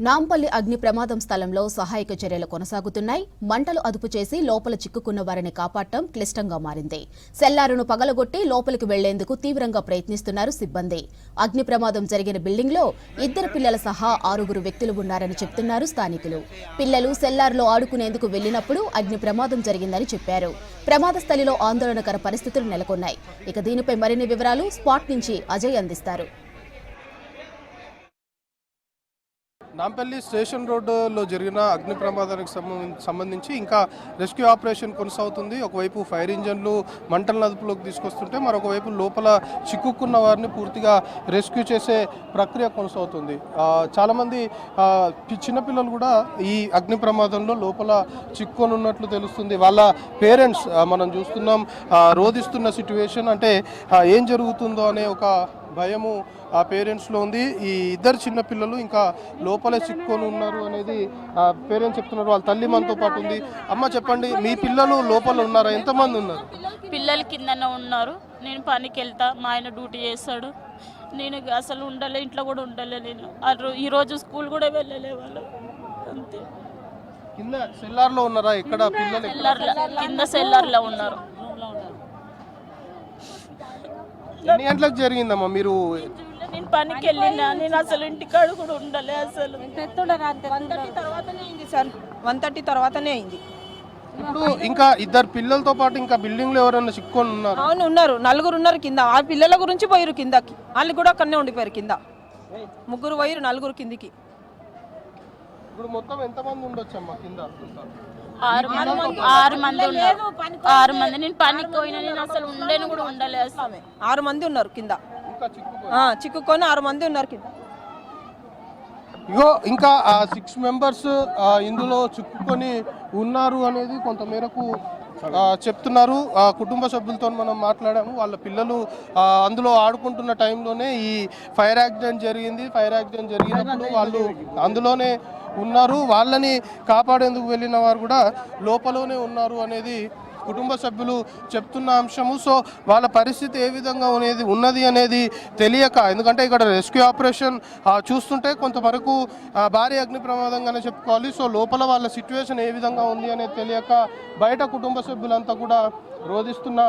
నాంపల్లి అగ్ని ప్రమాదం స్థలంలో సహాయక చర్యలు కొనసాగుతున్నాయి. మంటలు అదుపు చేసి లోపల చిక్కుకున్న వారిని కాపాడటం క్లిష్టంగా మారింది. సెల్లారును పగలగొట్టి లోపలికి వెళ్లేందుకు తీవ్రంగా ప్రయత్నిస్తున్నారు సిబ్బంది. అగ్ని ప్రమాదం జరిగిన బిల్డింగ్లో 2 పిల్లల సహా 6 వ్యక్తులు ఉన్నారని చెప్తున్నారు స్థానికులు. పిల్లలు సెల్లార్లో ఆడుకునేందుకు వెళ్లినప్పుడు అగ్ని ప్రమాదం జరిగిందని చెప్పారు. ప్రమాద స్థలిలో ఆందోళనకర పరిస్థితులు నెలకొన్నాయి. ఇక దీనిపై మరిన్ని వివరాలు స్పాట్ నుంచి అజయ్ అందిస్తారు. నాంపల్లి స్టేషన్ రోడ్డులో జరిగిన అగ్ని ప్రమాదానికి సంబంధించి ఇంకా రెస్క్యూ ఆపరేషన్ కొనసాగుతుంది. ఒకవైపు ఫైర్ ఇంజన్లు మంటలను అదుపులోకి తీసుకొస్తుంటే మరొకవైపు లోపల చిక్కుకున్న వారిని పూర్తిగా రెస్క్యూ చేసే ప్రక్రియ కొనసాగుతుంది. చాలామంది చిన్నపిల్లలు కూడా ఈ అగ్ని ప్రమాదంలో లోపల చిక్కుకొని ఉన్నట్లు తెలుస్తుంది. వాళ్ళ పేరెంట్స్ మనం చూస్తున్నాం రోధిస్తున్న సిట్యువేషన్, అంటే ఏం జరుగుతుందో అనే ఒక భయము ఆ పేరెంట్స్లో ఉంది. ఈ 2 చిన్నపిల్లలు ఇంకా లోపలే చిక్కుకొని ఉన్నారు అనేది పేరెంట్స్ చెప్తున్నారు. వాళ్ళ తల్లి మనతో పాటు ఉంది. అమ్మ చెప్పండి, మీ పిల్లలు లోపల ఉన్నారా? ఎంతమంది ఉన్నారు? పిల్లలు కిందనే ఉన్నారు. నేను పనికి వెళ్తా, మా ఆయన డ్యూటీ చేస్తాడు. నేను అసలు ఉండలే, ఇంట్లో కూడా ఉండలే. నేను ఈరోజు స్కూల్ కూడా వెళ్ళలే. వాళ్ళు అంతే. కింద సెల్లార్లో ఉన్నారా? ఇక్కడ పిల్లలు కింద సెల్లార్లో ఉన్నారు. ఎన్ని గంటలకు జరిగిందమ్మా? మీరు నేను పనికి వెళ్ళినా, నేను అసలు ఇంటికాడ కూడా ఉండలే. అసలు 1:30 తర్వాతనే అయింది. ఇప్పుడు ఇంకా 2 పిల్లలతో పాటు ఇంకా బిల్డింగ్ లో ఎవరైనా చిక్కుకొని ఉన్నారు? అవును, ఉన్నారు. 4 ఉన్నారు కింద. ఆ పిల్లల గురించి పోయారు కిందకి. వాళ్ళు కూడా అక్కడనే ఉండిపోయారు కింద. 3 పోయారు, 4 కిందికి. ఇప్పుడు మొత్తం ఎంతమంది ఉండొచ్చమ్మా కింద? 6 మంది ఉన్నారు. 6 మంది. నేను పనికి పోయినా, నేను అసలు ఉండేను కూడా ఉండలే. 6 మంది ఉన్నారు కింద. చిక్కుకొని 6 మంది ఉన్నారు కింద. ఇగో ఇంకా 6 మెంబర్స్ ఇందులో చిక్కుకొని ఉన్నారు అనేది కొంతమేరకు చెప్తున్నారు. కుటుంబ సభ్యులతో మనం మాట్లాడాము. వాళ్ళ పిల్లలు అందులో ఆడుకుంటున్న టైంలోనే ఈ ఫైర్ యాక్సిడెంట్ జరిగింది. ఫైర్ యాక్సిడెంట్ జరిగినప్పుడు వాళ్ళు అందులోనే ఉన్నారు. వాళ్ళని కాపాడేందుకు వెళ్ళిన వారు కూడా లోపలనే ఉన్నారు అనేది కుటుంబ సభ్యులు చెప్తున్న అంశము. సో వాళ్ళ పరిస్థితి ఏ విధంగా ఉన్నది అనేది తెలియక, ఎందుకంటే ఇక్కడ రెస్క్యూ ఆపరేషన్ చూస్తుంటే కొంతవరకు భారీ అగ్ని ప్రమాదంగానే చెప్పుకోవాలి. సో లోపల వాళ్ళ సిచ్యువేషన్ ఏ విధంగా ఉంది అనేది తెలియక బయట కుటుంబ సభ్యులంతా కూడా రోధిస్తున్న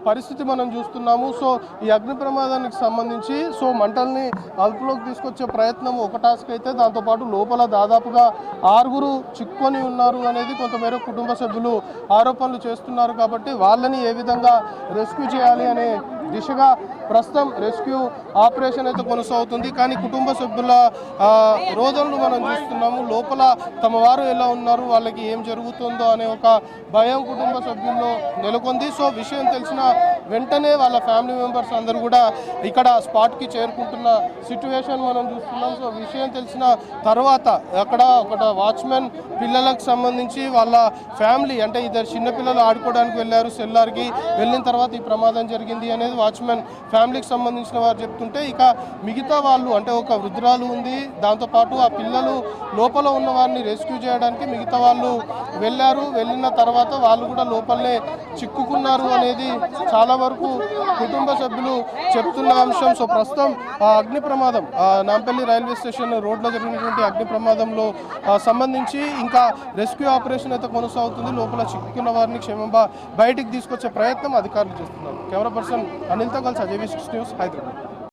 పరిస్థితి మనం చూస్తున్నాము. సో ఈ అగ్ని ప్రమాదానికి సంబంధించి మంటల్ని అదుపులోకి తీసుకొచ్చే ప్రయత్నం ఒక టాస్క్ అయితే, దాంతోపాటు లోపల దాదాపుగా 6 చిక్కుకొని ఉన్నారు అనేది కొంతమేరకు కుటుంబ సభ్యులు ఆరోపణలు చేస్తున్నారు. కాబట్టి వాళ్ళని ఏ విధంగా రెస్క్యూ చేయాలి అనే దిశగా ప్రస్తుతం రెస్క్యూ ఆపరేషన్ అయితే కొనసాగుతుంది. కానీ కుటుంబ సభ్యుల రోదనలు మనం చూస్తున్నాము. లోపల తమ వారు ఎలా ఉన్నారు, వాళ్ళకి ఏం జరుగుతుందో అనే ఒక భయం కుటుంబ సభ్యుల్లో నెలకొంది. సో విషయం తెలిసిన వెంటనే వాళ్ళ ఫ్యామిలీ మెంబర్స్ అందరూ కూడా ఇక్కడ స్పాట్కి చేరుకుంటున్న సిచ్యువేషన్ మనం చూస్తున్నాం. సో విషయం తెలిసిన తర్వాత అక్కడ ఒక వాచ్మెన్ పిల్లలకు సంబంధించి వాళ్ళ ఫ్యామిలీ, అంటే 2 చిన్నపిల్లలు ఆడుకోవడానికి వెళ్ళారు. సెల్లార్కి వెళ్ళిన తర్వాత ఈ ప్రమాదం జరిగింది అనేది వాచ్మెన్ ఫ్యామిలీకి సంబంధించిన వారు చెప్తుంటే, ఇక మిగతా వాళ్ళు, అంటే ఒక వృద్ధురాలు ఉంది, దాంతోపాటు ఆ పిల్లలు లోపల ఉన్న వారిని రెస్క్యూ చేయడానికి మిగతా వాళ్ళు వెళ్ళారు. వెళ్ళిన తర్వాత వాళ్ళు కూడా లోపలనే చిక్కుకున్నారు అనేది చాలా వరకు కుటుంబ సభ్యులు చెప్తున్న అంశం. సో ప్రస్తుతం ఆ అగ్ని ప్రమాదం నాంపల్లి రైల్వే స్టేషన్ రోడ్లో జరిగినటువంటి అగ్ని ప్రమాదంలో సంబంధించి ఇంకా రెస్క్యూ ఆపరేషన్ అయితే కొనసాగుతుంది. లోపల చిక్కుకున్న వారిని క్షేమంగా బయటికి తీసుకొచ్చే ప్రయత్నం అధికారులు చేస్తున్నారు. కెమెరా పర్సన్ అనిల్తో కలిసి అజయ్, 6 న్యూస్, హైదరాబాద్.